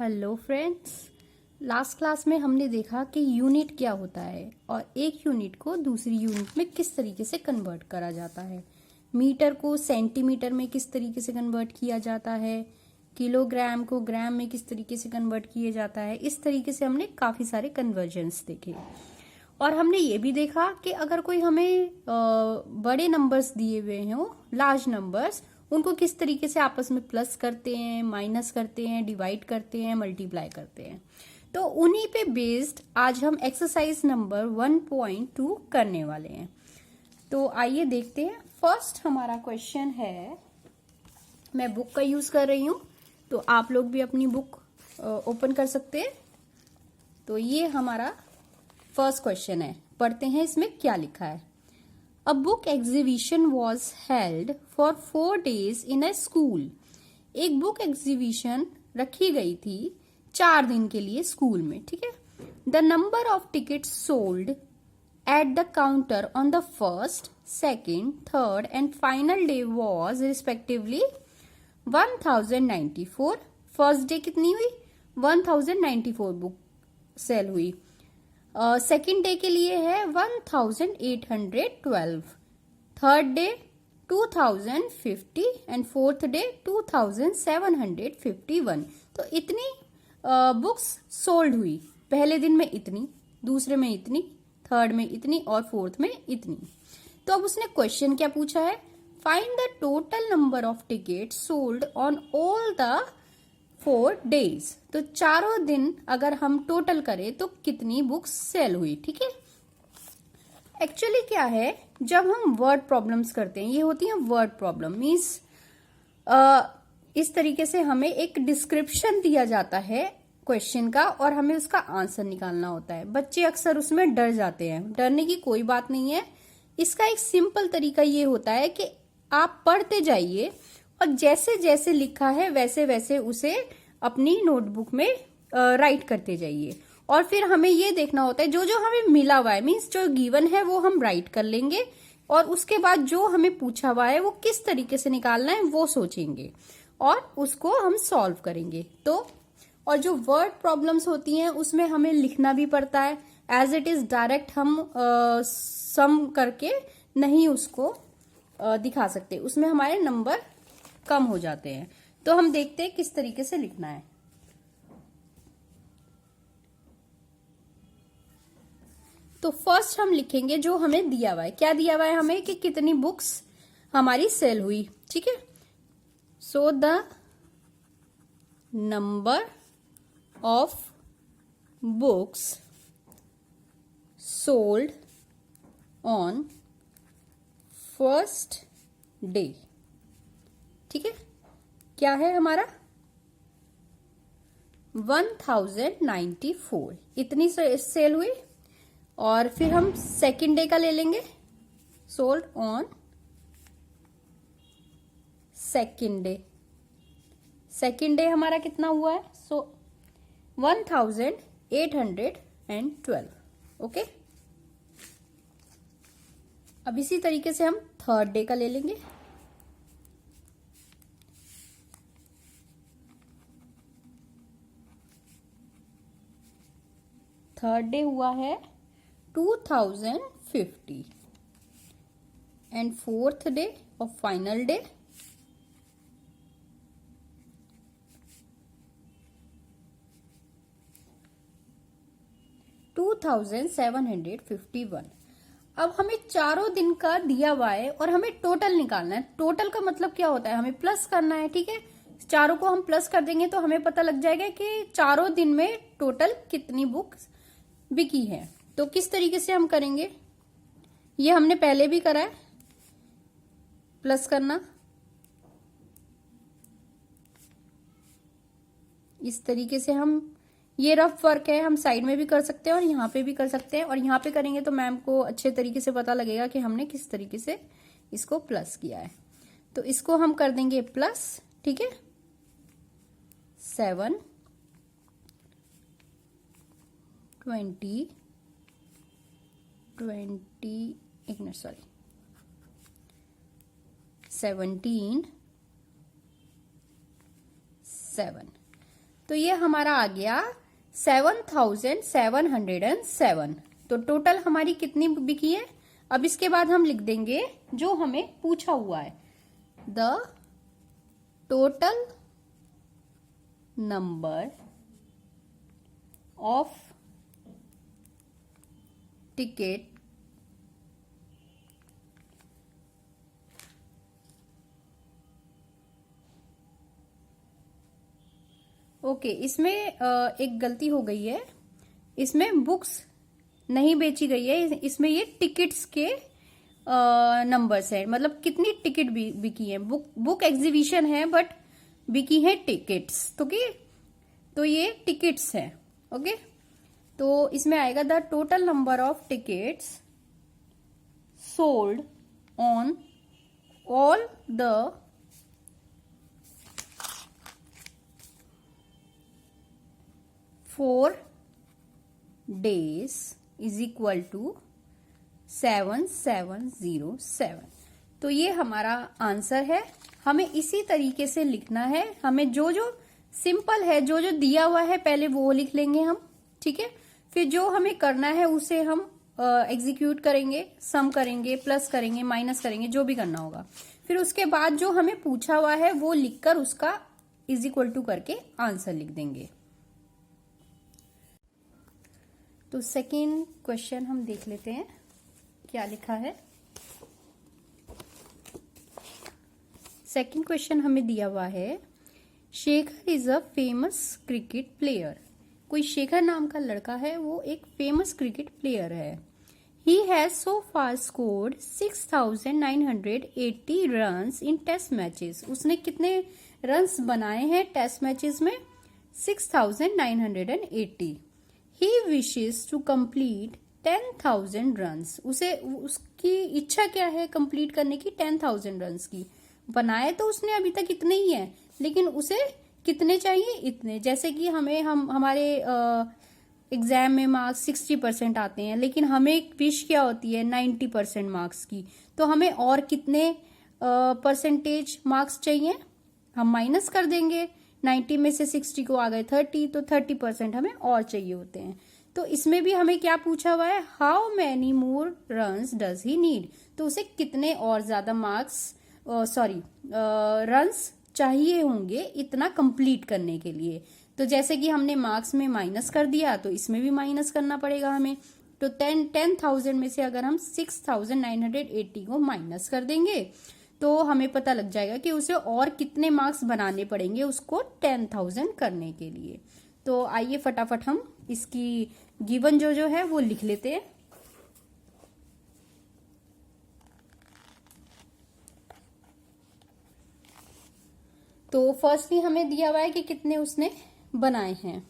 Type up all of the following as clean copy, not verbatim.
Hello friends. Last class में हमने देखा कि यूनिट क्या होता है और एक यूनिट को दूसरी यूनिट में किस तरीके से कन्वर्ट करा जाता है। मीटर को सेंटीमीटर में किस तरीके से कन्वर्ट किया जाता है, किलोग्राम को ग्राम में किस तरीके से कन्वर्ट किया जाता है। इस तरीके से हमने काफी सारे कन्वर्जन्स देखे और हमने ये भी देखा कि अगर कोई हमें बड़े नंबर्स दिए हुए हों, लार्ज नंबर्स, उनको किस तरीके से आपस में प्लस करते हैं, माइनस करते हैं, डिवाइड करते हैं, मल्टीप्लाई करते हैं। तो उन्हीं पे बेस्ड आज हम एक्सरसाइज नंबर 1.2 करने वाले हैं। तो आइए देखते हैं। फर्स्ट हमारा क्वेश्चन है, मैं बुक का यूज कर रही हूं तो आप लोग भी अपनी बुक ओपन कर सकते हैं। तो ये हमारा फर्स्ट क्वेश्चन है, पढ़ते हैं इसमें क्या लिखा है। A book exhibition was held for 4 days in a school. एक बुक एग्जीबिशन रखी गई थी 4 दिन के लिए स्कूल में, ठीक है। The number of tickets sold at the counter on the first, second, third and final day was respectively 1094. First day कितनी हुई? 1094 बुक सेल हुई। सेकेंड डे के लिए है 1812, third day 2050 and fourth day 2751। तो इतनी बुक्स सोल्ड हुई। पहले दिन में इतनी, दूसरे में इतनी, थर्ड में इतनी और फोर्थ में इतनी। तो अब उसने क्वेश्चन क्या पूछा है, find the total number of ticket sold on all the 4 days. तो चारों दिन अगर हम टोटल करें तो कितनी बुक्स सेल हुई, ठीक है। एक्चुअली क्या है, जब हम वर्ड प्रॉब्लम्स करते हैं, ये होती है वर्ड प्रॉब्लम, मीन्स इस तरीके से हमें एक डिस्क्रिप्शन दिया जाता है क्वेश्चन का और हमें उसका आंसर निकालना होता है। बच्चे अक्सर उसमें डर जाते हैं, डरने की कोई बात नहीं है। इसका एक सिंपल तरीका ये होता है कि आप पढ़ते जाइए और जैसे जैसे लिखा है वैसे वैसे उसे अपनी नोटबुक में राइट करते जाइए। और फिर हमें ये देखना होता है जो जो हमें मिला हुआ है, मीन्स जो गिवन है वो हम राइट कर लेंगे और उसके बाद जो हमें पूछा हुआ है वो किस तरीके से निकालना है वो सोचेंगे और उसको हम सॉल्व करेंगे। तो और जो वर्ड प्रॉब्लम्स होती हैं उसमें हमें लिखना भी पड़ता है, एज इट इज डायरेक्ट हम सम करके नहीं उसको दिखा सकते, उसमें हमारे नंबर कम हो जाते हैं। तो हम देखते हैं किस तरीके से लिखना है। तो फर्स्ट हम लिखेंगे जो हमें दिया हुआ है। क्या दिया हुआ है हमें कि कितनी बुक्स हमारी सेल हुई, ठीक है। So the number of books sold on first day, ठीक है। क्या है हमारा 1094, इतनी सेल हुई। और फिर हम सेकेंड डे का ले लेंगे, sold on second day. Second day हमारा कितना हुआ है, 1812। ओके। अब इसी तरीके से हम थर्ड डे का ले लेंगे। थर्ड डे हुआ है 2050 एंड फोर्थ डे और फाइनल डे 2751। अब हमें चारों दिन का दिया हुआ है और हमें टोटल निकालना है। टोटल का मतलब क्या होता है, हमें प्लस करना है, ठीक है। चारों को हम प्लस कर देंगे तो हमें पता लग जाएगा कि चारों दिन में टोटल कितनी बुक्स बिकी है। तो किस तरीके से हम करेंगे, ये हमने पहले भी करा है, प्लस करना इस तरीके से। हम ये रफ वर्क है, हम साइड में भी कर सकते हैं और यहाँ पे भी कर सकते हैं। और यहाँ पे करेंगे तो मैम को अच्छे तरीके से पता लगेगा कि हमने किस तरीके से इसको प्लस किया है। तो इसको हम कर देंगे प्लस, ठीक है। 7 20 एक मिनट, सॉरी 17 7। तो ये हमारा आ गया 7707। तो टोटल हमारी कितनी बिकी है? अब इसके बाद हम लिख देंगे जो हमें पूछा हुआ है, the total number of ticket okay इसमें एक गलती हो गई है, इसमें बुक्स नहीं बेची गई है, इसमें ये टिकट्स के नंबर्स है, मतलब कितनी टिकट बिकी है। बुक एग्जीबिशन है बट बिकी है टिकट्स, तो ये टिकट्स है। ओके तो इसमें आएगा the total number of tickets sold on all the four days is equal to 7707। तो ये हमारा आंसर है। हमें इसी तरीके से लिखना है, हमें जो जो सिंपल है, जो जो दिया हुआ है पहले वो लिख लेंगे हम, ठीक है। फिर जो हमें करना है उसे हम एग्जीक्यूट करेंगे, सम करेंगे, प्लस करेंगे, माइनस करेंगे, जो भी करना होगा। फिर उसके बाद जो हमें पूछा हुआ है वो लिखकर उसका इज इक्वल टू करके आंसर लिख देंगे। तो सेकेंड क्वेश्चन हम देख लेते हैं क्या लिखा है। सेकेंड क्वेश्चन हमें दिया हुआ है, Shekhar is a famous cricket player. कोई शेखर नाम का लड़का है, वो एक फेमस क्रिकेट प्लेयर है। He has so far scored 6980 runs in test matches. उसने कितने रन्स बनाए हैं टेस्ट मैचेस में? 6980। He wishes to complete 10,000 runs. उसकी इच्छा क्या है कंप्लीट करने की? 10,000 रन्स की। बनाए तो उसने अभी तक इतने ही है, लेकिन उसे कितने चाहिए? इतने। जैसे कि हमारे एग्जाम में मार्क्स 60% आते हैं, लेकिन हमें विश क्या होती है? 90% मार्क्स की। तो हमें और कितने परसेंटेज मार्क्स चाहिए? हम माइनस कर देंगे, 90 में से 60 को आ गए 30, तो 30% हमें और चाहिए होते हैं। तो इसमें भी हमें क्या पूछा हुआ है? How many more runs does he need. तो उसे कितने और ज्यादा मार्क्स रन्स चाहिए होंगे इतना कंप्लीट करने के लिए। तो जैसे कि हमने मार्क्स में माइनस कर दिया, तो इसमें भी माइनस करना पड़ेगा हमें। तो 10,000 में से अगर हम 6980 को माइनस कर देंगे तो हमें पता लग जाएगा कि उसे और कितने मार्क्स बनाने पड़ेंगे उसको 10,000 करने के लिए। तो आइए फटाफट हम इसकी गिवन जो है वो लिख लेते हैं। तो फर्स्टली हमें दिया हुआ है कि कितने उसने बनाए हैं।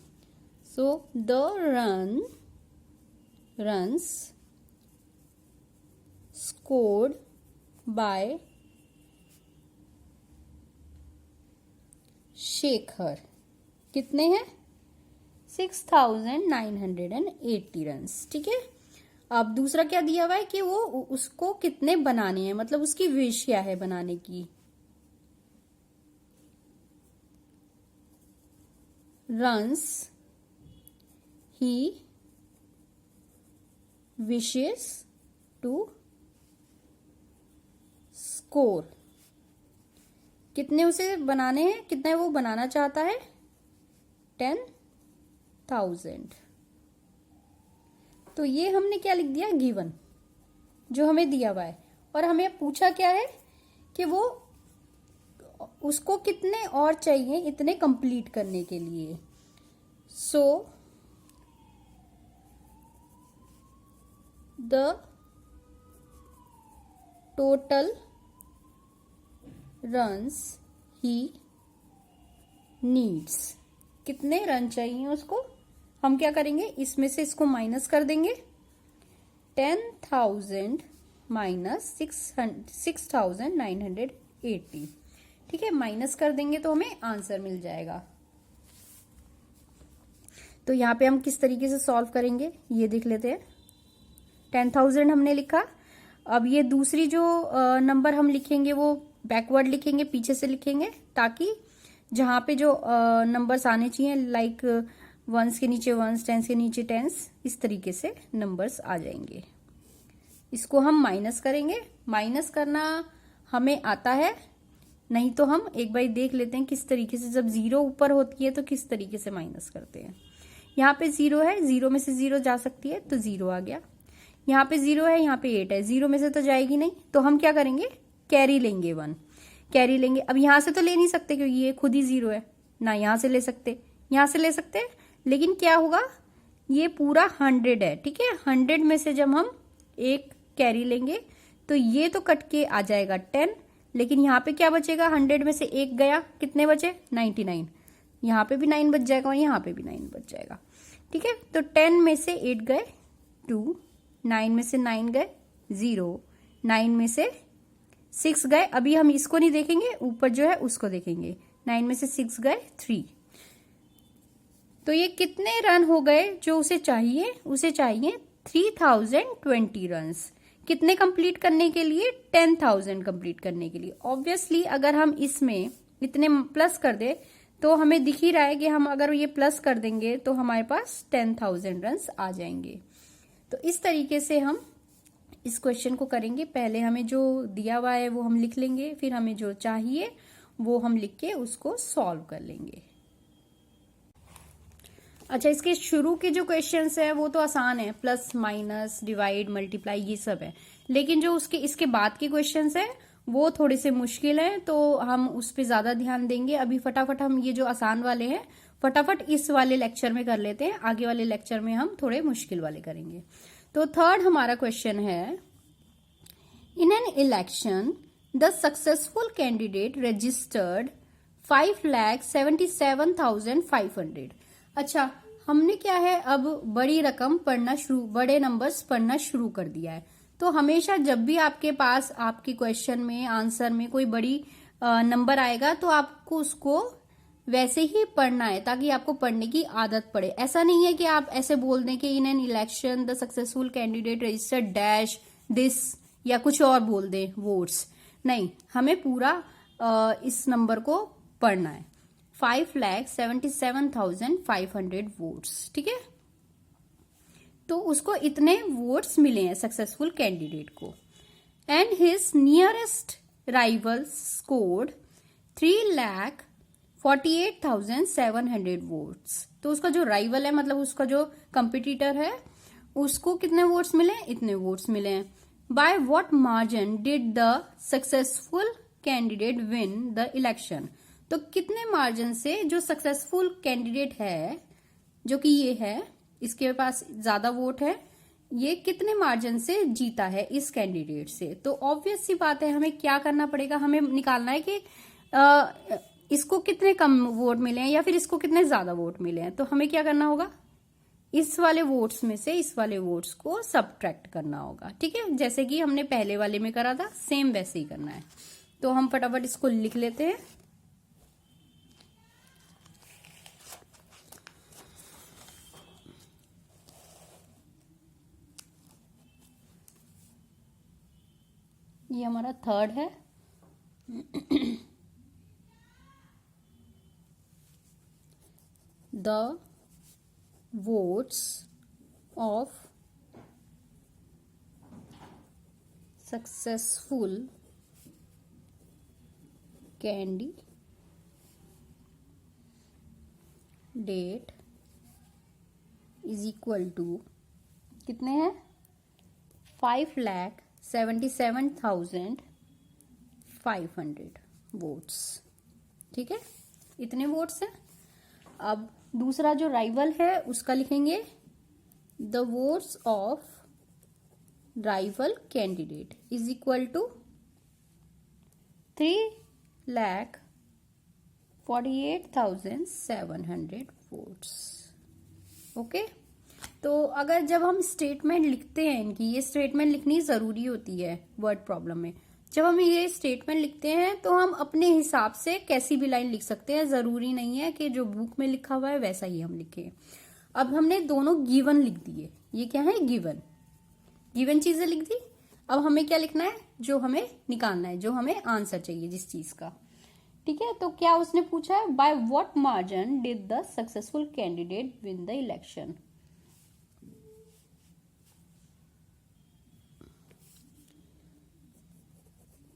So the runs scored by Shekhar कितने हैं? 6980 रन्स, ठीक है। अब दूसरा क्या दिया हुआ है कि वो उसको कितने बनाने हैं, मतलब उसकी विश क्या है बनाने की। Runs he wishes to score. कितने उसे बनाने हैं, कितने वो बनाना चाहता है? 10,000। तो ये हमने क्या लिख दिया? गिवन, जो हमें दिया हुआ है। और हमें पूछा क्या है कि वो उसको कितने और चाहिए इतने कंप्लीट करने के लिए। So the total runs he needs. कितने रन चाहिए उसको? हम क्या करेंगे, इसमें से इसको माइनस कर देंगे। 10,000 माइनस 6980, ठीक है। माइनस कर देंगे तो हमें आंसर मिल जाएगा। तो यहाँ पे हम किस तरीके से सॉल्व करेंगे ये देख लेते हैं। 10,000 हमने लिखा। अब ये दूसरी जो नंबर हम लिखेंगे वो बैकवर्ड लिखेंगे, पीछे से लिखेंगे, ताकि जहां पे जो नंबर्स आने चाहिए लाइक वंस के नीचे वंस, टेंस के नीचे टेंस, इस तरीके से नंबर्स आ जाएंगे। इसको हम माइनस करेंगे। माइनस करना हमें आता है, नहीं तो हम एक बार देख लेते हैं किस तरीके से, जब जीरो ऊपर होती है तो किस तरीके से माइनस करते हैं। यहाँ पे जीरो है, जीरो में से जीरो जा सकती है तो जीरो आ गया। यहाँ पे जीरो है, यहाँ पे 8 है, जीरो में से तो जाएगी नहीं, तो हम क्या करेंगे, कैरी लेंगे 1, कैरी लेंगे। अब यहां से तो ले नहीं सकते क्योंकि ये खुद ही जीरो है ना, यहां से ले सकते, यहां से ले सकते, लेकिन क्या होगा, ये पूरा 100 है, ठीक है। 100 में से जब हम एक कैरी लेंगे तो ये तो कट के आ जाएगा 10, लेकिन यहाँ पे क्या बचेगा, 100 में से एक गया, कितने बचे, 99। यहाँ पे भी 9 बच जाएगा और यहाँ पे भी 9 बच जाएगा, ठीक है। तो 10 में से 8 गए 2, 9 में से 9 गए 0, 9 में से 6 गए, अभी हम इसको नहीं देखेंगे, ऊपर जो है उसको देखेंगे। 9 में से 6 गए 3। तो ये कितने रन हो गए जो उसे चाहिए, उसे चाहिए 3020 रन्स। कितने कंप्लीट करने के लिए, 10,000 कंप्लीट करने के लिए। ऑब्वियसली अगर हम इसमें इतने प्लस कर दे तो हमें दिख ही रहा है कि हम अगर ये प्लस कर देंगे तो हमारे पास 10,000 रन्स आ जाएंगे। तो इस तरीके से हम इस क्वेश्चन को करेंगे। पहले हमें जो दिया हुआ है वो हम लिख लेंगे, फिर हमें जो चाहिए वो हम लिख के उसको सॉल्व कर लेंगे। अच्छा, इसके शुरू के जो क्वेश्चंस है वो तो आसान है, प्लस माइनस डिवाइड मल्टीप्लाई ये सब है, लेकिन जो उसके इसके बाद के क्वेश्चंस है वो थोड़े से मुश्किल है, तो हम उस पर ज्यादा ध्यान देंगे। अभी फटाफट हम ये जो आसान वाले हैं फटाफट इस वाले लेक्चर में कर लेते हैं, आगे वाले लेक्चर में हम थोड़े मुश्किल वाले करेंगे। तो थर्ड हमारा क्वेश्चन है, in an election the successful candidate registered 5,77,500। अच्छा, हमने क्या है, अब बड़ी रकम पढ़ना शुरू, बड़े नंबर्स पढ़ना शुरू कर दिया है। तो हमेशा जब भी आपके पास आपके क्वेश्चन में आंसर में कोई बड़ी नंबर आएगा तो आपको उसको वैसे ही पढ़ना है ताकि आपको पढ़ने की आदत पड़े। ऐसा नहीं है कि आप ऐसे बोल दें कि in an election the successful candidate registered dash this या कुछ और बोल दें वोट्स, नहीं, हमें पूरा इस नंबर को पढ़ना है। 5,77,500 वोट्स, ठीक है। तो उसको इतने वोट्स मिले हैं सक्सेसफुल कैंडिडेट को, and his nearest rival scored 3,48,700 votes. तो उसका जो राइवल है, मतलब उसका जो कंपिटिटर है, उसको कितने वोट्स मिले, इतने वोट्स मिले हैं। By what margin did the successful candidate win the election. तो कितने मार्जिन से जो सक्सेसफुल कैंडिडेट है, जो कि ये है, इसके पास ज्यादा वोट है, ये कितने मार्जिन से जीता है इस कैंडिडेट से। तो ऑब्वियस सी बात है, हमें क्या करना पड़ेगा, हमें निकालना है कि इसको कितने कम वोट मिले हैं या फिर इसको कितने ज्यादा वोट मिले हैं। तो हमें क्या करना होगा, इस वाले वोट्स में से इस वाले वोट्स को सबट्रैक्ट करना होगा, ठीक है। जैसे कि हमने पहले वाले में करा था, सेम वैसे ही करना है। तो हम फटाफट इसको लिख लेते हैं। ये हमारा थर्ड है। The votes of successful candidate is equal to कितने हैं, 5,77,500 वोट्स, ठीक है, इतने वोट्स हैं। अब दूसरा जो राइवल है उसका लिखेंगे, the votes of rival candidate is equal to 3,48,700 votes. Okay, तो अगर जब हम स्टेटमेंट लिखते हैं इनकी, ये स्टेटमेंट लिखनी जरूरी होती है वर्ड प्रॉब्लम में। जब हम ये स्टेटमेंट लिखते हैं तो हम अपने हिसाब से कैसी भी लाइन लिख सकते हैं, जरूरी नहीं है कि जो बुक में लिखा हुआ है वैसा ही हम लिखें। अब हमने दोनों गिवन लिख दिए, ये क्या है, गिवन, गिवन चीजें लिख दी। अब हमें क्या लिखना है, जो हमें निकालना है, जो हमें आंसर चाहिए जिस चीज का। ठीक है, तो क्या उसने पूछा है, by what margin did the successful candidate win the election.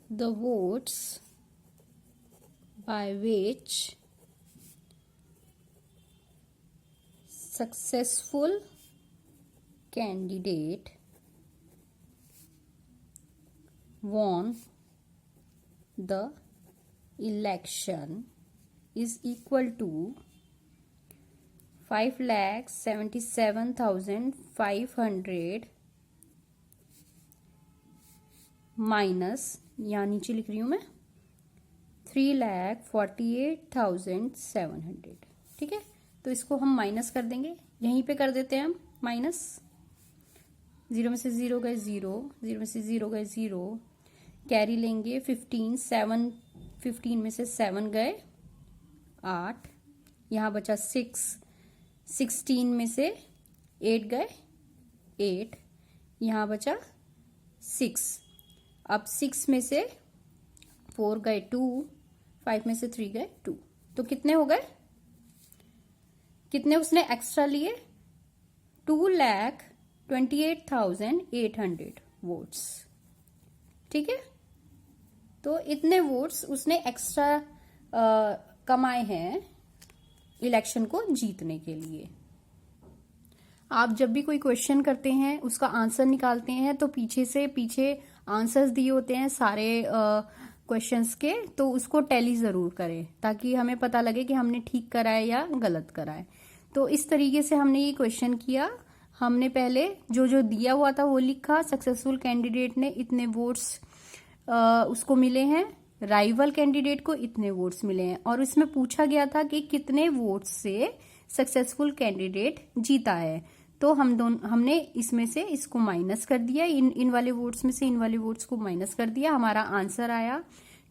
The votes by which successful candidate won the election is equal to 5,77,500 minus, यहाँ नीचे लिख रही हूँ मैं, 3,48,700। ठीक है, तो इसको हम माइनस कर देंगे, यहीं पे कर देते हैं हम माइनस। 0 में से 0 गए 0, 0 में से 0 गए 0, कैरी लेंगे 15 में से 7 गए 8, यहाँ बचा 6, 16 में से 8 गए 8, यहाँ बचा 6। अब 6 में से 4 गए 2, 5 में से 3 गए 2, तो कितने हो गए, कितने उसने एक्स्ट्रा लिए, 2,28,800 वोट्स। ठीक है, तो इतने वोट्स उसने एक्स्ट्रा कमाए हैं इलेक्शन को जीतने के लिए। आप जब भी कोई क्वेश्चन करते हैं, उसका आंसर निकालते हैं, तो पीछे आंसर्स दिए होते हैं सारे क्वेश्चंस के, तो उसको टैली जरूर करें ताकि हमें पता लगे कि हमने ठीक करा है या गलत करा है। तो इस तरीके से हमने ये क्वेश्चन किया। हमने पहले जो जो दिया हुआ था वो लिखा, सक्सेसफुल कैंडिडेट ने इतने वोट्स उसको मिले हैं, राइवल कैंडिडेट को इतने वोट्स मिले हैं, और इसमें पूछा गया था कि कितने वोट्स से सक्सेसफुल कैंडिडेट जीता है। तो हमने इसमें से इसको माइनस कर दिया, इन वाले वोट्स में से इन वाले वोट्स को माइनस कर दिया, हमारा आंसर आया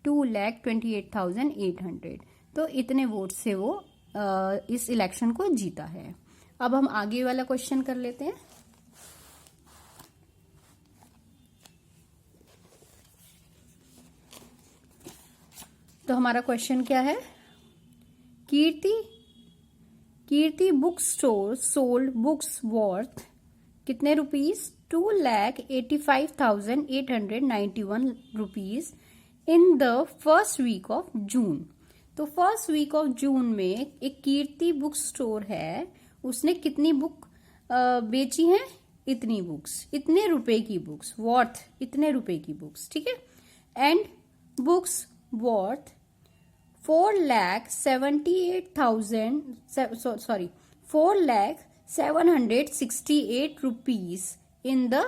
2,28,800। तो इतने वोट्स से वो इस इलेक्शन को जीता है। अब हम आगे वाला क्वेश्चन कर लेते हैं। तो हमारा क्वेश्चन क्या है, Kirti book store sold books worth कितने rupees, 2,85,891 rupees in the first week of June. तो फर्स्ट वीक ऑफ जून में एक कीर्ति बुक स्टोर है, उसने कितनी बुक बेची हैं, इतनी बुक्स, इतने रुपए की बुक्स, वर्थ इतने रुपए की बुक्स। ठीक है, and books worth 4,768 rupees in the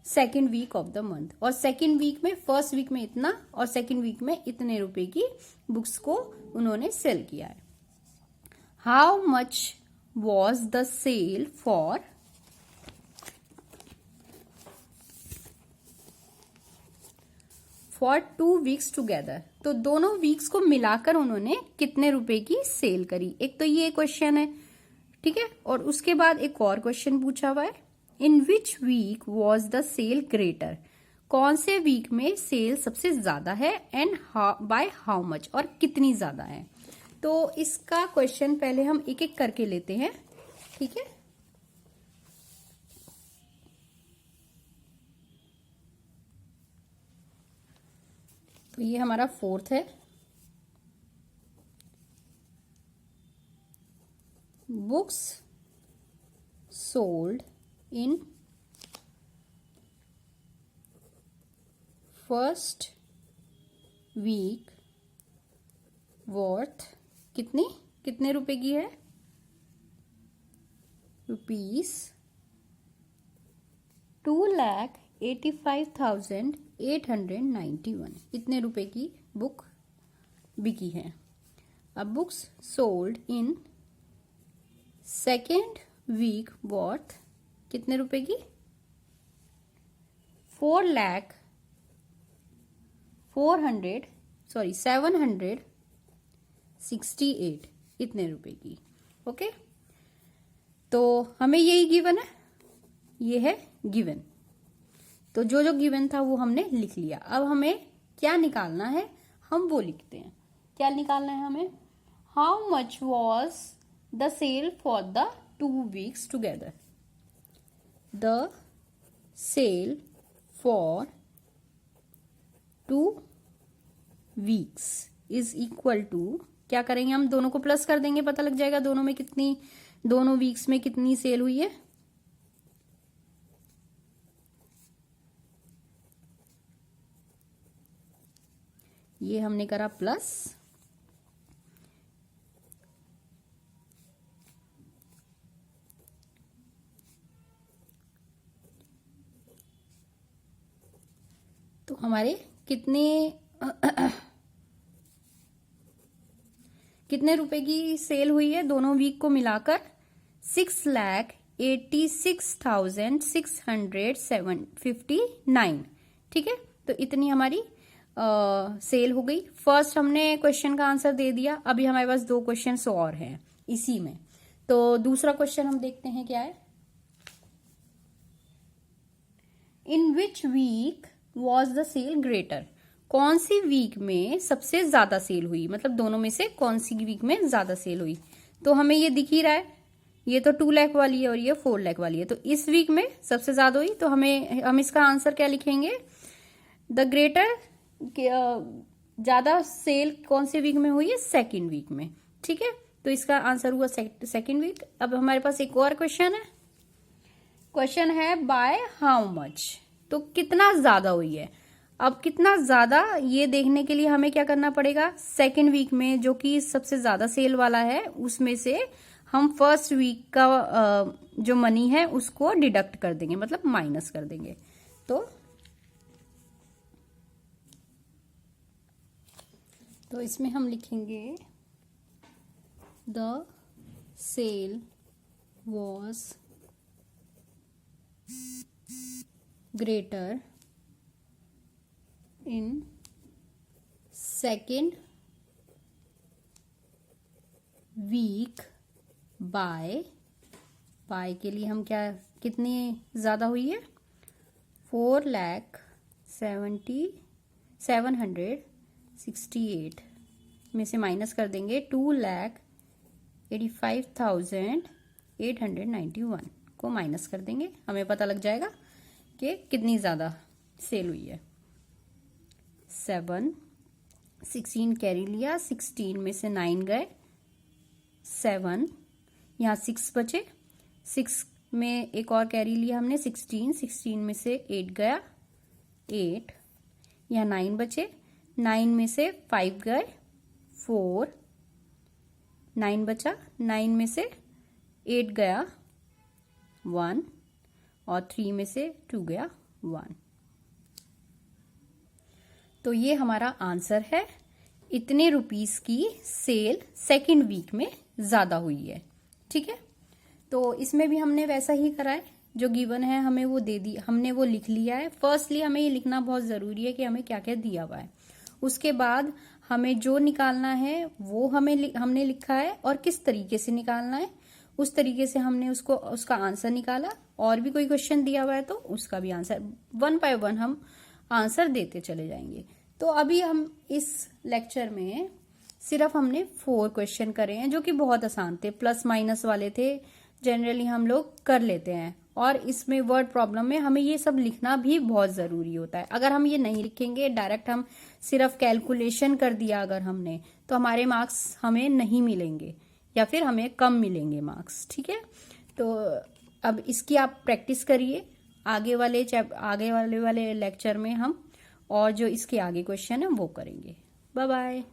second week of the month. और सेकेंड वीक में, फर्स्ट वीक में इतना और सेकेंड वीक में इतने रुपए की बुक्स को उन्होंने सेल किया है। How much was the sale for for 2 weeks together. तो दोनों वीक्स को मिलाकर उन्होंने कितने रुपए की सेल करी, एक तो ये क्वेश्चन है। ठीक है, और उसके बाद एक और क्वेश्चन पूछा हुआ है, in which week was the sale greater, कौन से वीक में सेल सबसे ज्यादा है, एंड बाय हाउ मच, और कितनी ज्यादा है। तो इसका क्वेश्चन पहले हम एक एक करके लेते हैं। ठीक है, तो ये हमारा 4th है, books sold in first week worth कितने रुपए की है, रुपीज 2,85,891, इतने रुपए की बुक बिकी है। अब books sold in second week worth कितने रुपए की, 768 इतने रुपए की। ओके, तो हमें यही गिवन है, ये है गिवन। तो जो जो गिवन था वो हमने लिख लिया। अब हमें क्या निकालना है, हम वो लिखते हैं। क्या निकालना है हमें? How much was the sale for the 2 weeks together. The sale for 2 weeks is equal to, क्या करेंगे हम, दोनों को प्लस कर देंगे, पता लग जाएगा दोनों वीक्स में कितनी सेल हुई है। ये हमने करा प्लस, तो हमारे कितने रुपए की सेल हुई है दोनों वीक को मिलाकर? 6,86,659। ठीक है, तो इतनी हमारी सेल हो गई। फर्स्ट हमने क्वेश्चन का आंसर दे दिया। अभी हमारे पास 2 क्वेश्चन और हैं इसी में। तो दूसरा क्वेश्चन हम देखते हैं क्या है। In which week was the sale greater? कौन सी वीक में सबसे ज्यादा सेल हुई, मतलब दोनों में से कौन सी वीक में ज्यादा सेल हुई? तो हमें ये दिख ही रहा है, ये तो 2 लाख वाली है और ये 4 लाख वाली है, तो इस वीक में सबसे ज्यादा हुई। तो हम इसका आंसर क्या लिखेंगे? द ग्रेटर, ज्यादा सेल कौन सी वीक में हुई है? सेकेंड वीक में। ठीक है, तो इसका आंसर हुआ सेकेंड वीक। अब हमारे पास एक और क्वेश्चन है। क्वेश्चन है बाय हाउ मच, तो कितना ज्यादा हुई है। अब कितना ज्यादा ये देखने के लिए हमें क्या करना पड़ेगा? सेकेंड वीक में जो कि सबसे ज्यादा सेल वाला है उसमें से हम फर्स्ट वीक का जो मनी है उसको डिडक्ट कर देंगे, मतलब माइनस कर देंगे। तो इसमें हम लिखेंगे the sale was greater in second week by के लिए हम क्या, कितनी ज्यादा हुई है? 4,77,668 में से माइनस कर देंगे 2,85,891 को माइनस कर देंगे, हमें पता लग जाएगा कि कितनी ज्यादा सेल हुई है। 16 कैरी लिया, 16 में से 9 गए, 7, यहाँ 6 बचे, 6 में एक और कैरी लिया हमने 16 में से 8 गया, 8, यहाँ 9 बचे, 9 में से 5 गए, 4, 9 बचा, 9 में से 8 गया 1 और 3 में से 2 गया 1। तो ये हमारा आंसर है। इतने रुपीस की सेल सेकेंड वीक में ज्यादा हुई है। ठीक है, तो इसमें भी हमने वैसा ही करा है, जो गिवन है हमें वो दे दी, हमने वो लिख लिया है। फर्स्टली हमें ये लिखना बहुत जरूरी है कि हमें क्या क्या दिया हुआ है। उसके बाद हमें जो निकालना है वो हमने लिखा है और किस तरीके से निकालना है उस तरीके से हमने उसका आंसर निकाला। और भी कोई क्वेश्चन दिया हुआ है तो उसका भी आंसर 1 बाय 1 हम आंसर देते चले जाएंगे। तो अभी हम इस लेक्चर में सिर्फ हमने 4 क्वेश्चन करे हैं जो कि बहुत आसान थे, प्लस माइनस वाले थे, जनरली हम लोग कर लेते हैं। और इसमें वर्ड प्रॉब्लम में हमें ये सब लिखना भी बहुत जरूरी होता है। अगर हम ये नहीं लिखेंगे, डायरेक्ट हम सिर्फ कैलकुलेशन कर दिया अगर हमने, तो हमारे मार्क्स हमें नहीं मिलेंगे या फिर हमें कम मिलेंगे मार्क्स। ठीक है, तो अब इसकी आप प्रैक्टिस करिए। आगे वाले लेक्चर में हम और जो इसके आगे क्वेश्चन है वो करेंगे। Bye bye.